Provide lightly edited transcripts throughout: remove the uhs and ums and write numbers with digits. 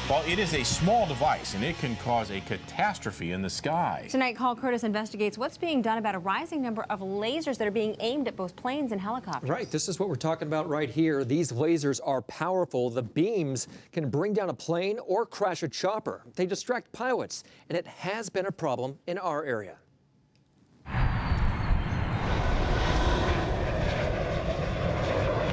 Well, it is a small device, and it can cause a catastrophe in the sky. Tonight, Call Kurtis investigates what's being done about a rising number of lasers that are being aimed at both planes and helicopters. Right, this is what we're talking about right here. These lasers are powerful. The beams can bring down a plane or crash a chopper. They distract pilots, and it has been a problem in our area.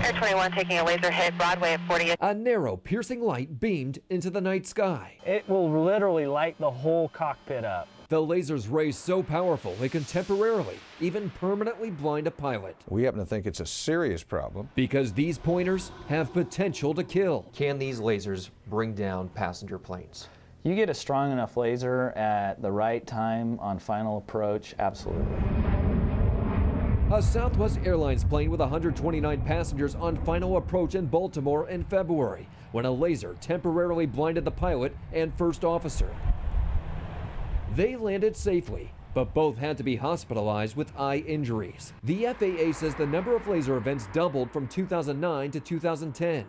Air 21 taking a laser hit Broadway at 40th. A narrow, piercing light beamed into the night sky. It will literally light the whole cockpit up. The laser's rays so powerful it can temporarily, even permanently blind a pilot. We happen to think it's a serious problem. Because these pointers have potential to kill. Can these lasers bring down passenger planes? You get a strong enough laser at the right time on final approach, absolutely. A Southwest Airlines plane with 129 passengers on final approach in Baltimore in February when a laser temporarily blinded the pilot and first officer. They landed safely, but both had to be hospitalized with eye injuries. The FAA says the number of laser events doubled from 2009 to 2010.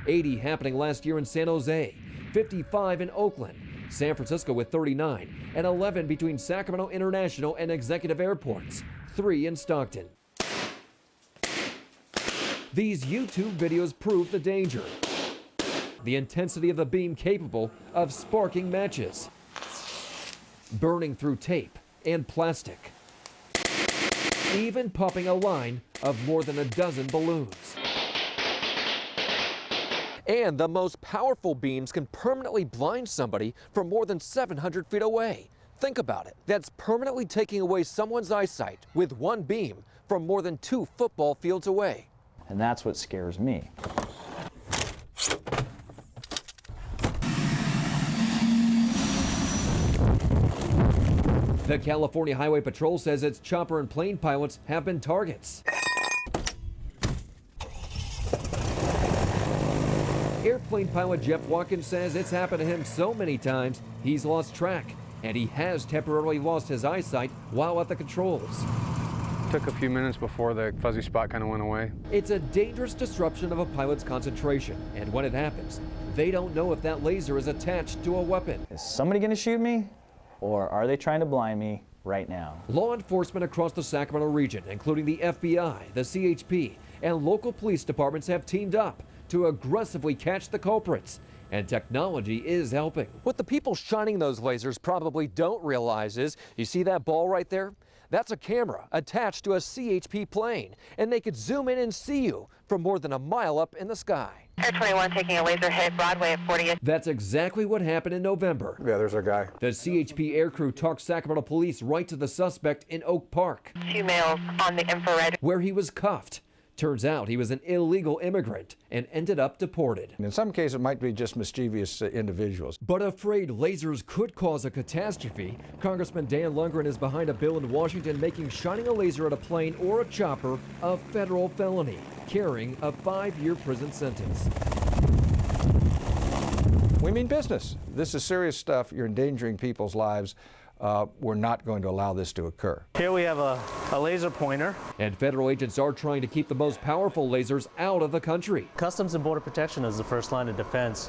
80 happening last year in San Jose, 55 in Oakland, San Francisco with 39, and 11 between Sacramento International and Executive Airports, 3 in Stockton. These YouTube videos prove the danger. The intensity of the beam capable of sparking matches, burning through tape and plastic, even popping a line of more than a dozen balloons. And the most powerful beams can permanently blind somebody from more than 700 feet away. Think about it. That's permanently taking away someone's eyesight with one beam from more than 2 football fields away. And that's what scares me. The California Highway Patrol says its chopper and plane pilots have been targets. Airplane pilot Jeff Watkins says it's happened to him so many times he's lost track, and he has temporarily lost his eyesight while at the controls. Took a few minutes before the fuzzy spot kind of went away. It's a dangerous disruption of a pilot's concentration, and when it happens, they don't know if that laser is attached to a weapon. Is somebody going to shoot me, or are they trying to blind me right now? Law enforcement across the Sacramento region, including the FBI, the CHP, and local police departments have teamed up to aggressively catch the culprits, and technology is helping. What the people shining those lasers probably don't realize is, you see that ball right there? That's a camera attached to a CHP plane, and they could zoom in and see you from more than a mile up in the sky. Air 21 taking a laser hit Broadway at 40th. That's exactly what happened in November. Yeah, there's our guy. The CHP aircrew talked Sacramento police right to the suspect in Oak Park, 2 males on the infrared. where he was cuffed. Turns out he was an illegal immigrant and ended up deported. In some cases, it might be just mischievous individuals. But afraid lasers could cause a catastrophe, Congressman Dan Lundgren is behind a bill in Washington making shining a laser at a plane or a chopper a federal felony, carrying a 5-year prison sentence. We mean business. This is serious stuff. You're endangering people's lives. We're not going to allow this to occur. Here we have a laser pointer. And federal agents are trying to keep the most powerful lasers out of the country. Customs and Border Protection is the first line of defense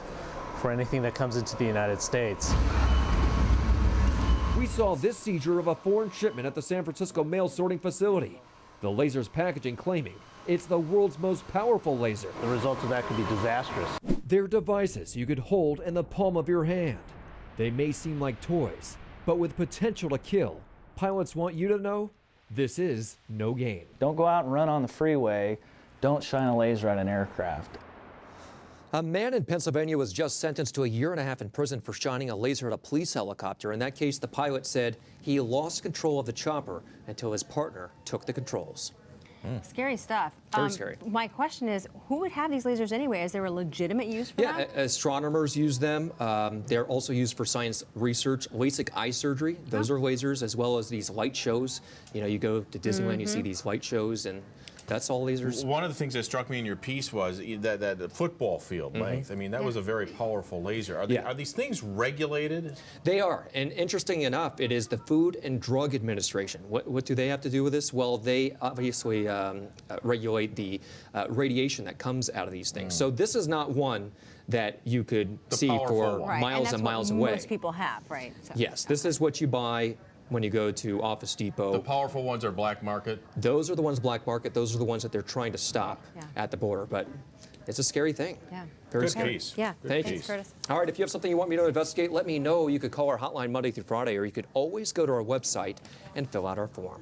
for anything that comes into the United States. We saw this seizure of a foreign shipment at the San Francisco mail sorting facility. The laser's packaging claiming it's the world's most powerful laser. The result of that could be disastrous. They're devices you could hold in the palm of your hand. They may seem like toys, but with potential to kill. Pilots want you to know this is no game. Don't go out and run on the freeway. Don't shine a laser at an aircraft. A man in Pennsylvania was just sentenced to a 1.5 years in prison for shining a laser at a police helicopter. In that case, the pilot said he lost control of the chopper until his partner took the controls. Scary stuff. Very scary. My question is, who would have these lasers anyway? Is there a legitimate use for them? Yeah, astronomers use them. They're also used for science research, LASIK eye surgery. Those are lasers, as well as these light shows. You know, you go to Disneyland, you see these light shows, and that's all lasers. One of the things that struck me in your piece was that football field length. I mean, that was a very powerful laser. Are these things regulated? They are, and interesting enough, it is the Food and Drug Administration. What do they have to do with this? Well, they obviously regulate the radiation that comes out of these things. So this is not one that you could see powerful for one. Right, miles and and miles that's what away. most people have, right? So, Yes, this is what you buy when you go to Office Depot. The powerful ones are black market. Those are the ones black market. Those are the ones that they're trying to stop at the border. But it's a scary thing. Yeah. Very Good scary. piece. Yeah. Thank Thanks, you. Kurtis. All right, if you have something you want me to investigate, let me know. You could call our hotline Monday through Friday, or you could always go to our website and fill out our form.